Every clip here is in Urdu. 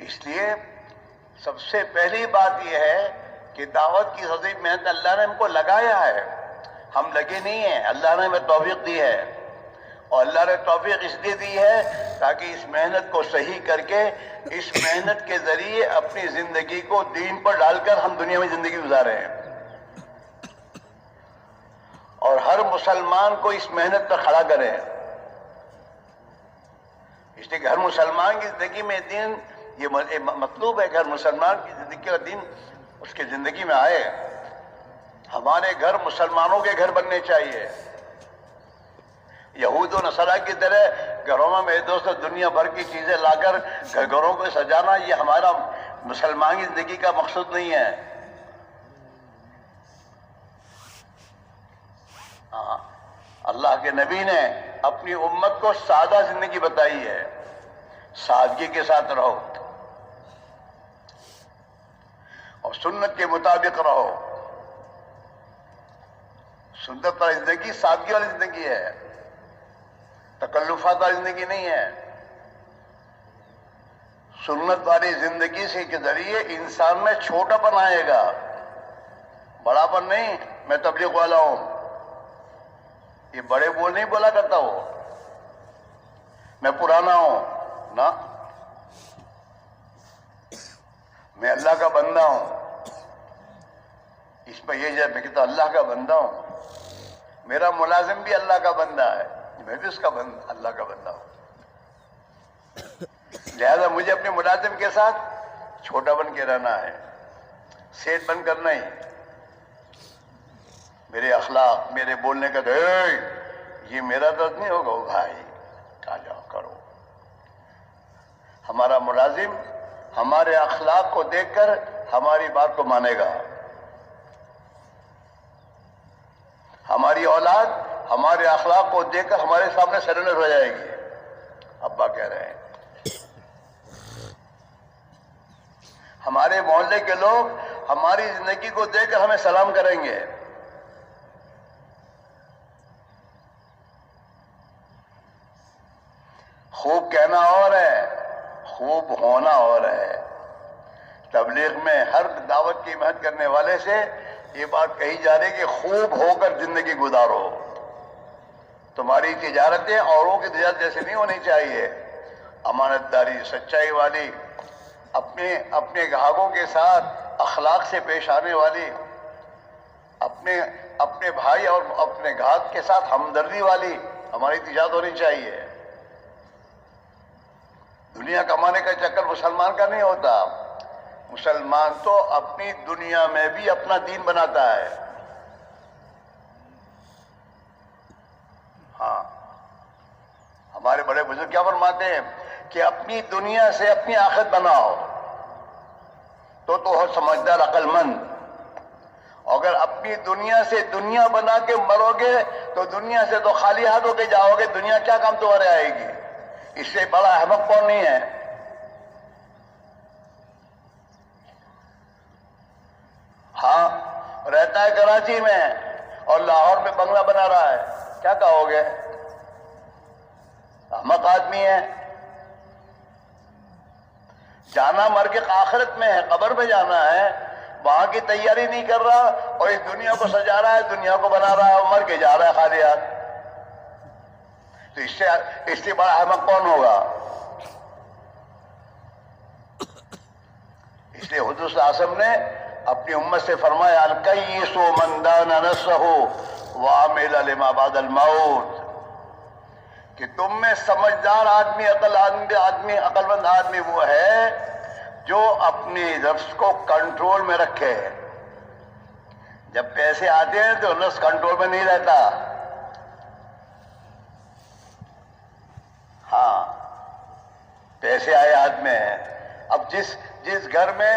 اس لیے سب سے پہلی بات یہ ہے کہ دعوت کی سبھی محنت اللہ نے ہم کو لگایا ہے، ہم لگے نہیں ہیں، اللہ نے ہمیں توفیق دی ہے، اور اللہ نے توفیق اس لیے دی ہے تاکہ اس محنت کو صحیح کر کے اس محنت کے ذریعے اپنی زندگی کو دین پر ڈال کر ہم دنیا میں زندگی گزارے ہیں، اور ہر مسلمان کو اس محنت پر کھڑا کریں۔ اس لیے کہ ہر مسلمان کی زندگی میں دین یہ مطلوب ہے کہ ہر مسلمان کی زندگی کا دین اس کی زندگی میں آئے۔ ہمارے گھر مسلمانوں کے گھر بننے چاہیے، یہود و نصارہ کی طرح گھروں میں میرے دوست دنیا بھر کی چیزیں لا کر گھروں کو سجانا یہ ہمارا مسلمان کی زندگی کا مقصد نہیں ہے۔ اللہ کے نبی نے اپنی امت کو سادہ زندگی بتائی ہے، سادگی کے ساتھ رہو اور سنت کے مطابق رہو۔ سنت والی زندگی سادگی والی زندگی ہے، تکلفات والی زندگی نہیں ہے۔ سنت والی زندگی سے کے ذریعے انسان میں چھوٹا پن آئے گا، بڑا پن نہیں۔ میں تبلیغ والا ہوں، یہ بڑے بول نہیں بولا کرتا ہو، میں پرانا ہوں نا، میں اللہ کا بندہ ہوں۔ اس میں یہ جب میں کہتا اللہ کا بندہ ہوں، میرا ملازم بھی اللہ کا بندہ ہے، میں بھی اس کا اللہ کا بندہ ہوں، لہذا مجھے اپنے ملازم کے ساتھ چھوٹا بن کے رہنا ہے، سیٹ بن کر نہیں۔ میرے اخلاق، میرے بولنے کا تو یہ میرا درد نہیں ہوگا، بھائی آ جاؤ کرو۔ ہمارا ملازم ہمارے اخلاق کو دیکھ کر ہماری بات کو مانے گا، ہماری اولاد ہمارے اخلاق کو دیکھ کر ہمارے سامنے سرنڈر ہو جائے گی۔ ابا کہہ رہے ہیں ہمارے محلے کے لوگ ہماری زندگی کو دیکھ کر ہمیں سلام کریں گے۔ خوب کہنا اور ہے، خوب ہونا اور ہے۔ تبلیغ میں ہر دعوت کی محنت کرنے والے سے یہ بات کہی جا رہی ہے کہ خوب ہو کر زندگی گزارو۔ تمہاری تجارتیں اوروں کی تجارت جیسے نہیں ہونی چاہیے، امانت داری، سچائی والی، اپنے گاہکوں کے ساتھ اخلاق سے پیش آنے والی، اپنے بھائی اور اپنے گاہک کے ساتھ ہمدردی والی ہماری تجارت ہونی چاہیے۔ دنیا کمانے کا چکر مسلمان کا نہیں ہوتا، مسلمان تو اپنی دنیا میں بھی اپنا دین بناتا ہے۔ ہاں، ہمارے بڑے بزرگ کیا فرماتے ہیں کہ اپنی دنیا سے اپنی آخرت بناؤ تو ہو سمجھدار عقل مند۔ اگر اپنی دنیا سے دنیا بنا کے مرو گے تو دنیا سے تو خالی ہاتھ ہو کے جاؤ گے، دنیا کیا کام تمہارے آئے گی؟ اس سے بڑا احمق کون نہیں ہے؟ ہاں، رہتا ہے کراچی میں اور لاہور میں بنگلہ بنا رہا ہے، کیا کہو گے؟ احمق آدمی ہے۔ جانا مر کے آخرت میں ہے، قبر میں جانا ہے، وہاں کی تیاری نہیں کر رہا اور اس دنیا کو سجا رہا ہے، دنیا کو بنا رہا ہے اور مر کے جا رہا ہے خالی ہاتھ۔ تو اس سے بڑا احمق کون ہوگا؟ اس لیے حضور صلی اللہ علیہ وسلم نے اپنی امت سے فرمایا الکیس من دان نفسہ وعمل لما بعد الموت، کہ تم میں سمجھدار آدمی، عقل مند آدمی وہ ہے جو اپنی نفس کو کنٹرول میں رکھے۔ جب پیسے آتے ہیں تو نفس کنٹرول میں نہیں رہتا۔ ہاں، پیسے آئے ہاتھ میں، اب جس گھر میں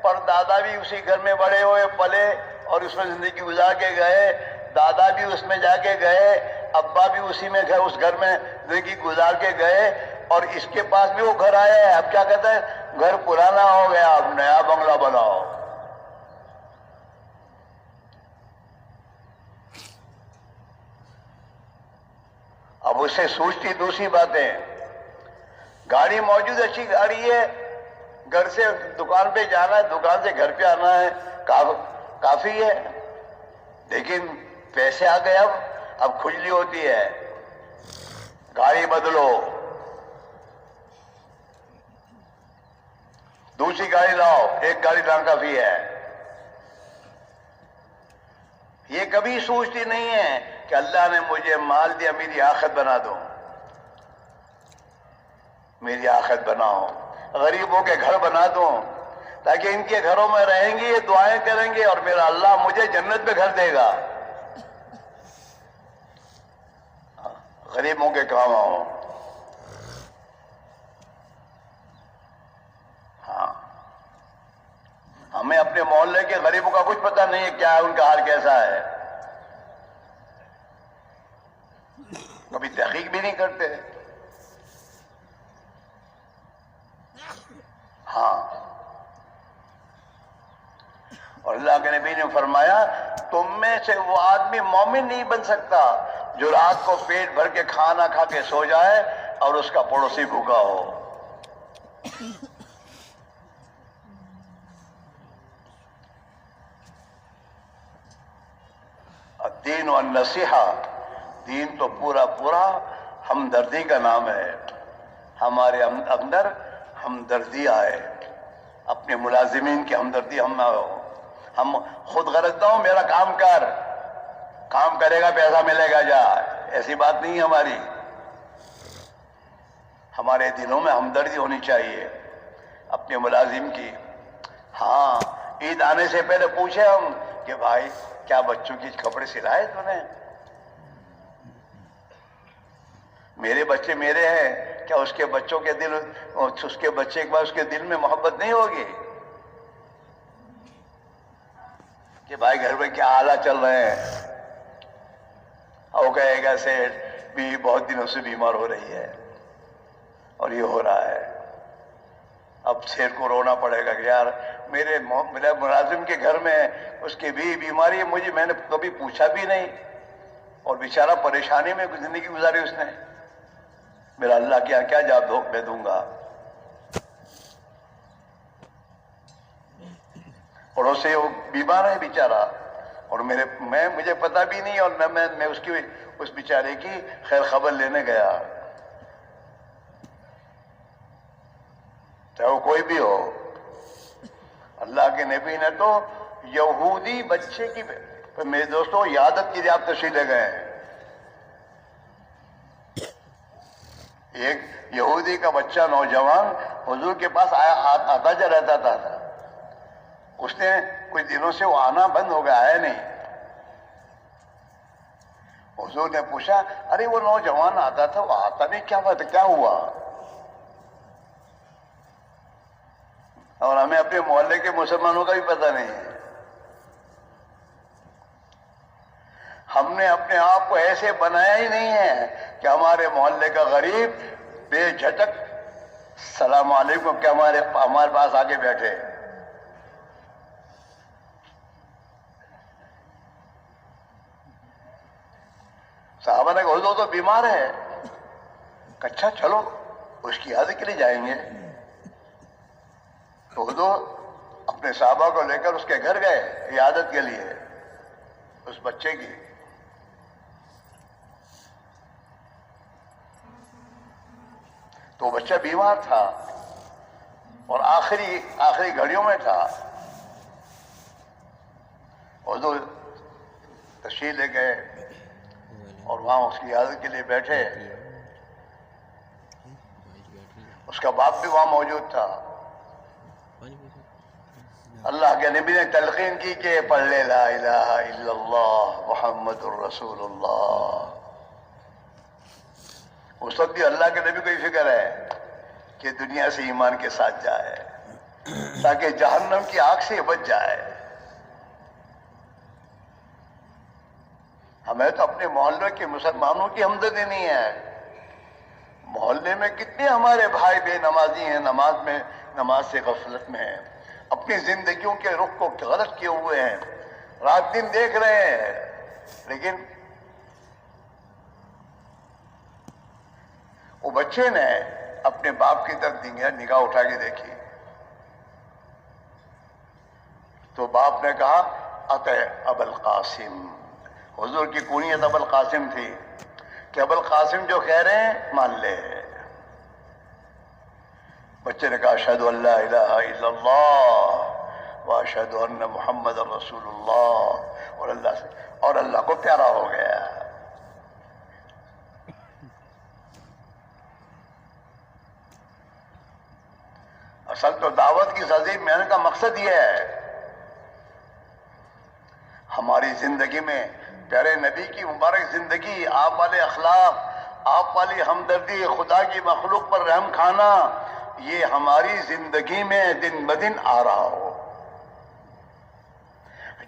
پردادا بھی اسی گھر میں بڑے ہوئے پلے اور اس میں زندگی گزار کے گئے، دادا بھی اس میں جا کے گئے، ابا بھی اسی میں اس گھر میں زندگی گزار کے گئے، اور اس کے پاس بھی وہ گھر آیا ہے، اب کیا کہتا ہے؟ گھر پرانا ہو گیا، اب نیا بنگلہ بناؤ۔ اب اس سے سوچتی دوسری باتیں، گاڑی موجود اچھی گاڑی ہے گھر سے دکان پہ جانا ہے، دکان سے گھر پہ آنا ہے، کافی ہے. لیکن پیسے آ گئے، اب کھجلی ہوتی ہے، گاڑی بدلو، دوسری گاڑی لاؤ، ایک گاڑی لانا کافی ہے. یہ کبھی سوچتی نہیں ہے کہ اللہ نے مجھے مال دیا، میری آخرت بنا دو، میری آخرت بناؤ. غریبوں کے گھر بنا دو تاکہ ان کے گھروں میں رہیں گے، یہ دعائیں کریں گے اور میرا اللہ مجھے جنت میں گھر دے گا. غریبوں کے کام آؤ. ہاں، ہمیں اپنے محلے کے غریبوں کا کچھ پتہ نہیں ہے کیا ہے، ان کا حال کیسا ہے. کبھی تحقیق بھی نہیں کرتے. ہاں، اور اللہ کے نبی نے فرمایا تم میں سے وہ آدمی مومن نہیں بن سکتا جو رات کو پیٹ بھر کے کھانا کھا کے سو جائے اور اس کا پڑوسی بھوکا ہو. الدین والنصیحہ، دین تو پورا ہمدردی کا نام ہے. ہمارے اندر ہمدردی آئے، اپنے ملازمین کی ہمدردی ہم خود غرض نہ ہو، میرا کام کر، کام کرے گا پیسہ ملے گا جا، ایسی بات نہیں ہماری. ہمارے دلوں میں ہمدردی ہونی چاہیے اپنے ملازم کی. ہاں، عید آنے سے پہلے پوچھے ہم کہ بھائی کیا بچوں کی کپڑے سلائے تو نے؟ میرے بچے میرے ہیں، کیا اس کے بچوں کے دل، اس کے بچے کے بعد اس کے دل میں محبت نہیں ہوگی کہ بھائی گھر میں کیا حالات چل رہے ہیں؟ اور کہے گا سیٹ بھی بہت دنوں سے بیمار ہو رہی ہے اور یہ ہو رہا ہے. اب سیٹ کو رونا پڑے گا کہ یار میرے ملازم کے گھر میں اس کی بھی بیماری ہے، میں نے کبھی پوچھا بھی نہیں، اور بیچارہ پریشانی میں زندگی گزاری اس نے. میرا اللہ کیا جواب میں دوں گا؟ پڑوسی وہ بیمار ہے بیچارہ، اور مجھے پتا بھی نہیں، اور نہ میں اس بیچارے کی خیر خبر لینے گیا، چاہے وہ کوئی بھی ہو. اللہ کے نبی نے تو یہودی بچے کی، میرے دوستوں عیادت کے لیے آپ تشریف لے گئے ہیں. ایک یہودی کا بچہ نوجوان حضور کے پاس آتا جا رہتا تھا. اس نے کچھ دنوں سے وہ آنا بند ہو گیا، آیا نہیں. حضور نے پوچھا ارے وہ نوجوان آتا تھا، وہ آتا نہیں، کیا بات ہے، کیا ہوا؟ اور ہمیں اپنے محلے کے مسلمانوں کا بھی پتہ نہیں ہے. ہم نے اپنے آپ کو ایسے بنایا ہی نہیں ہے کہ ہمارے محلے کا غریب بے جھجک السلام علیکم کہ ہمارے پاس آگے بیٹھے. صحابہ نے کہا حضور تو بیمار ہے. اچھا چلو اس کی عیادت کے لیے جائیں گے. تو حضور اپنے صحابہ کو لے کر اس کے گھر گئے عیادت کے لیے اس بچے کی. تو بچہ بیمار تھا اور آخری گھڑیوں میں تھا. حضور تشریف لے گئے اور وہاں اس کی عیادت کے لیے بیٹھے. اس کا باپ بھی وہاں موجود تھا. اللہ کے نبی نے تلقین کی کہ پڑھ لے لا الہ الا اللہ محمد الرسول اللہ. اس وقت بھی اللہ کے نبی کو یہ فکر ہے کہ دنیا سے ایمان کے ساتھ جائے تاکہ جہنم کی آگ سے بچ جائے. ہمیں تو اپنے محلے کے مسلمانوں کی ہمدردی نہیں ہے. محلے میں کتنے ہمارے بھائی بے نمازی ہیں، نماز سے غفلت میں ہیں، اپنی زندگیوں کے رخ کو غلط کیے ہوئے ہیں، رات دن دیکھ رہے ہیں، لیکن وہ بچے نے اپنے باپ کی طرف نگاہ اٹھا کے دیکھی. تو باپ نے کہا اطع ابا القاسم، حضور کی کنیت ابو القاسم تھی کہ ابو القاسم جو کہہ رہے ہیں مان لے۔ بچے نے کہا اشہد ان لا الہ الا اللہ واشہد ان محمد رسول اللہ، اور اللہ کو پیارا ہو گیا۔ اصل تو دعوت کی عظیم محنت کا مقصد یہ ہے ہماری زندگی میں پیارے نبی کی مبارک زندگی، آپ والے اخلاق، آپ والی ہمدردی، خدا کی مخلوق پر رحم کھانا، یہ ہماری زندگی میں دن بدن آ رہا ہو،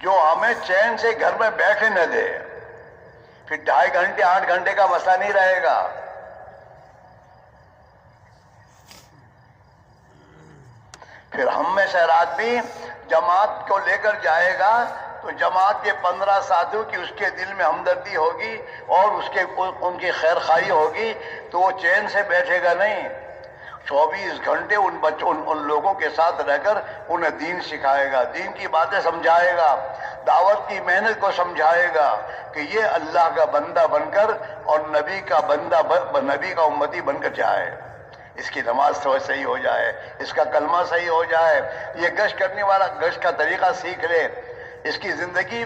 جو ہمیں چین سے گھر میں بیٹھے نہ دے۔ پھر 2.5 گھنٹے 8 گھنٹے کا مسئلہ نہیں رہے گا۔ پھر ہم میں سے آدمی جماعت کو لے کر جائے گا تو جماعت کے 15 ساتھیوں کی اس کے دل میں ہمدردی ہوگی اور ان کی خیر خواہی ہوگی، تو وہ چین سے بیٹھے گا نہیں، 24 گھنٹے ان لوگوں کے ساتھ رہ کر انہیں دین سکھائے گا، دین کی باتیں سمجھائے گا، دعوت کی محنت کو سمجھائے گا کہ یہ اللہ کا بندہ بن کر اور نبی کا امتی بن کر جائے، اس کی نماز صحیح ہو جائے، اس کا کلمہ صحیح ہو جائے، یہ گشت کرنے والا گشت کا طریقہ سیکھ لے، اس کی زندگی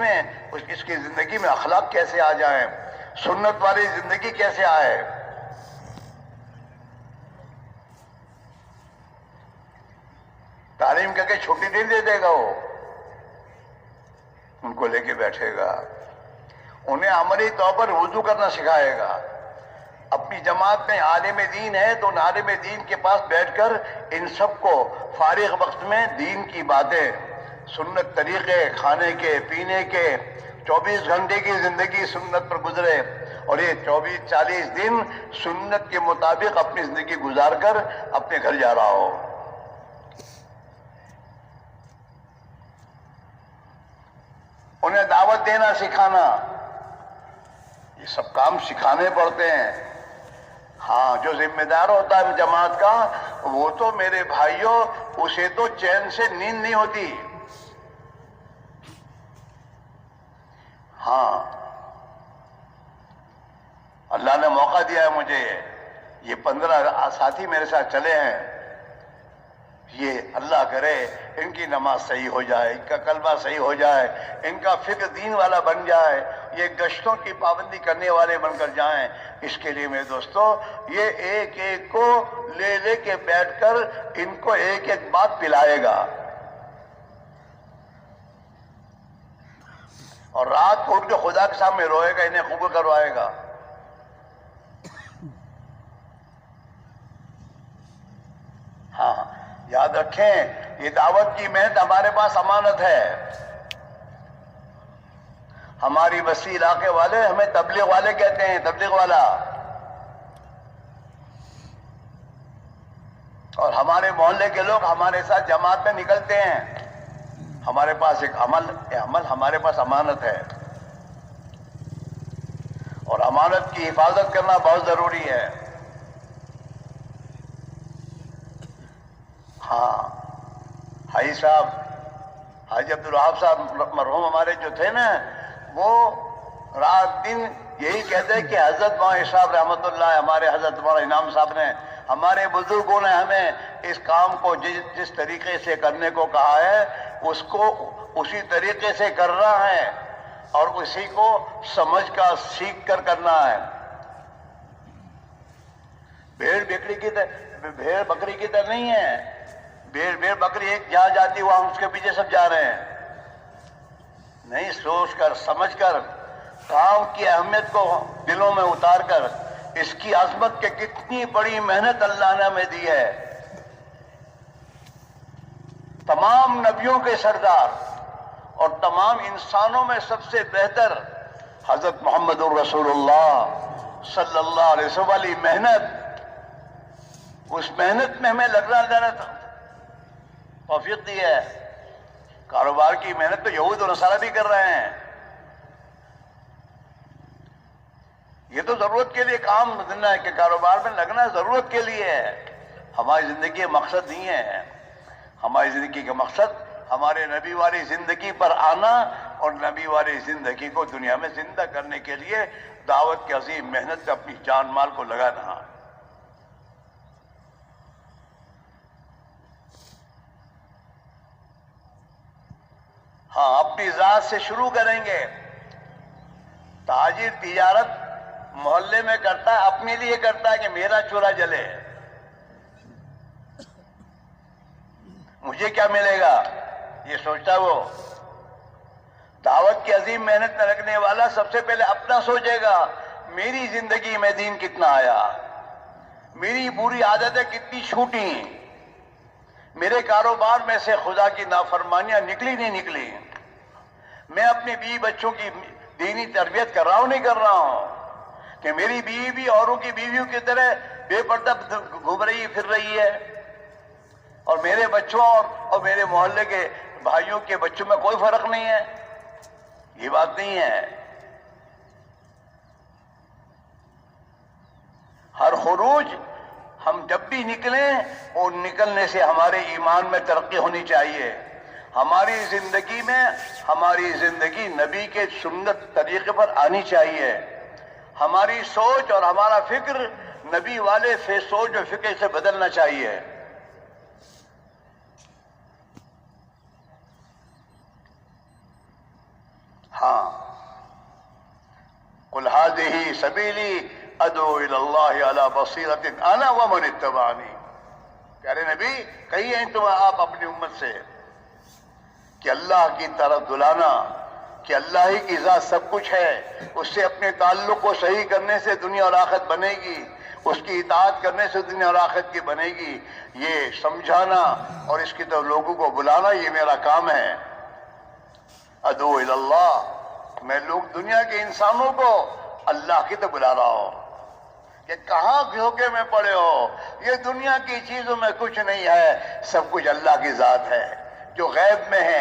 میں اخلاق کیسے آ جائیں، سنت والی زندگی کیسے آئے۔ تعلیم کر کے چھٹی نہیں دے دے گا، وہ ان کو لے کے بیٹھے گا، انہیں عملی طور پر وضو کرنا سکھائے گا۔ اپنی جماعت میں عالم دین ہے تو ان عالم دین کے پاس بیٹھ کر ان سب کو فارغ وقت میں دین کی باتیں، سنت طریقے، کھانے کے پینے کے، 24 گھنٹے کی زندگی سنت پر گزرے، اور یہ 40 دن سنت کے مطابق اپنی زندگی گزار کر اپنے گھر جا رہا ہو۔ انہیں دعوت دینا سکھانا، یہ سب کام سکھانے پڑتے ہیں۔ ہاں، جو ذمہ دار ہوتا ہے جماعت کا، وہ تو میرے بھائیوں اسے تو چین سے نیند نہیں ہوتی۔ ہاں، اللہ نے موقع دیا ہے مجھے، یہ 15 ساتھی میرے ساتھ چلے ہیں، یہ اللہ کرے ان کی نماز صحیح ہو جائے، ان کا کلمہ صحیح ہو جائے، ان کا فکر دین والا بن جائے، یہ گشتوں کی پابندی کرنے والے بن کر جائیں۔ اس کے لیے میرے دوستو، یہ ایک ایک کو لے کے بیٹھ کر ان کو ایک ایک بات پلائے گا، اور رات کو اٹھ کے خدا کے سامنے روئے گا، انہیں قبول کروائے گا۔ ہاں، یاد رکھیں، یہ دعوت کی محنت ہمارے پاس امانت ہے۔ ہماری بستی علاقے والے ہمیں تبلیغ والے کہتے ہیں، تبلیغ والا، اور ہمارے محلے کے لوگ ہمارے ساتھ جماعت میں نکلتے ہیں۔ ہمارے پاس ایک عمل ہمارے پاس امانت ہے، اور امانت کی حفاظت کرنا بہت ضروری ہے۔ ہاں، حاجی صاحب، حاجی عبدالوہاب صاحب مرحوم ہمارے جو تھے نا، وہ رات دن یہی کہتے ہیں کہ حضرت مولانا صاحب رحمۃ اللہ، ہمارے حضرت مولانا انعام صاحب نے، ہمارے بزرگوں نے ہمیں اس کام کو جس طریقے سے کرنے کو کہا ہے، اس کو اسی طریقے سے کرنا ہے، اور اسی کو سمجھ کر سیکھ کر کرنا ہے۔ بھیڑ بکری کی طرح نہیں ہے، بھیڑ بکری ایک جہاں جاتی ہے وہاں اس کے پیچھے سب جا رہے ہیں۔ نہیں، سوچ کر سمجھ کر کام کی اہمیت کو دلوں میں اتار کر، اس کی عظمت کے کتنی بڑی محنت اللہ نے ہمیں دی ہے۔ تمام نبیوں کے سردار اور تمام انسانوں میں سب سے بہتر حضرت محمد الرسول اللہ صلی اللہ علیہ وسلم والی محنت، اس محنت میں ہمیں لگنا توفیق دی ہے۔ کاروبار کی محنت تو یہود و نصارہ بھی کر رہے ہیں، یہ تو ضرورت کے لیے کام کرنا ہے کہ کاروبار میں لگنا ضرورت کے لیے ہے، ہماری زندگی کا مقصد نہیں ہے۔ ہماری زندگی کا مقصد ہمارے نبی والی زندگی پر آنا اور نبی والی زندگی کو دنیا میں زندہ کرنے کے لیے دعوت کی عظیم محنت پہ اپنی جان مال کو لگانا. ہاں، اپنی ذات سے شروع کریں گے. تاجر تجارت محلے میں کرتا ہے، اپنے لیے کرتا ہے کہ میرا چولہا جلے، مجھے کیا ملے گا، یہ سوچتا وہ. دعوت کی عظیم محنت میں لگنے والا سب سے پہلے اپنا سوچے گا، میری زندگی میں دین کتنا آیا، میری بری عادتیں کتنی چھوٹی، میرے کاروبار میں سے خدا کی نافرمانیاں نکلی نہیں نکلی، میں اپنے بیوی بچوں کی دینی تربیت کر رہا ہوں نہیں کر رہا ہوں، کہ میری بیوی بھی اوروں کی بیویوں کی طرح بے پردہ گھوم رہی پھر رہی ہے، اور میرے بچوں اور میرے محلے کے بھائیوں کے بچوں میں کوئی فرق نہیں ہے. یہ بات نہیں ہے. ہر خروج ہم جب بھی نکلیں اور نکلنے سے ہمارے ایمان میں ترقی ہونی چاہیے. ہماری زندگی نبی کے سنت طریقے پر آنی چاہیے. ہماری سوچ اور ہمارا فکر نبی والے سوچ اور فکر سے بدلنا چاہیے. ہاں، قل هذه سبیلی ادعو الی اللہ علی بصیرۃ انا ومن اتبعنی. پیارے نبی کہیے تم آپ اپنی امت سے کہ اللہ کی طرف دلانا، کہ اللہ ہی کی ذات سب کچھ ہے، اس سے اپنے تعلق کو صحیح کرنے سے دنیا اور آخرت بنے گی، اس کی اطاعت کرنے سے دنیا اور آخرت کی بنے گی. یہ سمجھانا اور اس کی طرف لوگوں کو بلانا یہ میرا کام ہے. ادعو الی اللہ، میں دنیا کے انسانوں کو اللہ کی طرف بلا رہا ہوں کہ کہاں دھوکے میں پڑے ہو، یہ دنیا کی چیزوں میں کچھ نہیں ہے، سب کچھ اللہ کی ذات ہے جو غیب میں ہے.